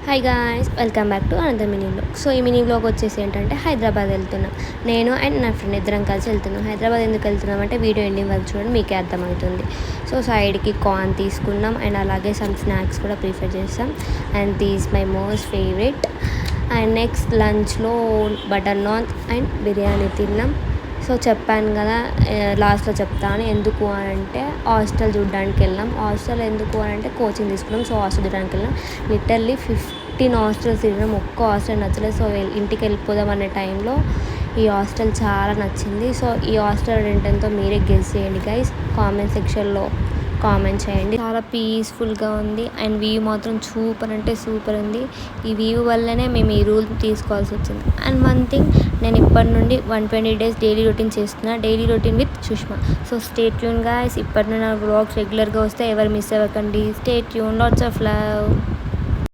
Hi guys, welcome back to another mini vlog. So ఈ mini vlog వచ్చేసి ఏంటంటే హైదరాబాద్ వెళ్తున్నాం. నేను అండ్ నా ఫ్రెండ్ ఇద్దరం కలిసి వెళ్తున్నాం. హైదరాబాద్ ఎందుకు వెళ్తున్నాం అంటే వీడియో ఎండింగ్ వరకు చూడండి, మీకే అర్థమవుతుంది. సో సైడ్కి కార్న్ తీసుకున్నాం అండ్ అలాగే సమ్ స్నాక్స్ కూడా ప్రిఫర్ చేస్తాం. And these my most favourite. And next లంచ్లో బటర్ నాన్ అండ్ బిర్యానీ తిన్నాం. సో చెప్పాను కదా, లాస్ట్లో చెప్తాను ఎందుకు అని అంటే హాస్టల్ చూడడానికి వెళ్ళాం. హాస్టల్ ఎందుకు అని అంటే కోచింగ్ తీసుకున్నాం. సో హాస్టల్ చూడడానికి వెళ్ళాం. లిటర్లీ 15 హాస్టల్స్ తిరిగినాం, ఒక్క హాస్టల్ నచ్చలేదు. సో ఇంటికి వెళ్ళిపోదాం అనే టైంలో ఈ హాస్టల్ చాలా నచ్చింది. సో ఈ హాస్టల్ ఏంటంతో మీరే గెస్ చేయండి గైస్, కామెంట్ సెక్షన్లో కామెంట్ చేయండి. చాలా పీస్ఫుల్గా ఉంది అండ్ వ్యూ మాత్రం సూపర్ అంటే సూపర్ ఉంది. ఈ వ్యూ వల్లనే మేము ఈ రూల్ తీసుకోవాల్సి వచ్చింది. అండ్ వన్ థింగ్, నేను ఇప్పటి నుండి 120 days డైలీ రొటీన్ చేస్తున్నా, daily routine with Sushma. So stay tune guys, ఇప్పటి నుండి నా వ్లాగ్స్ రెగ్యులర్గా వస్తే ఎవరు మిస్ అవ్వకండి. Stay tune, lots of love.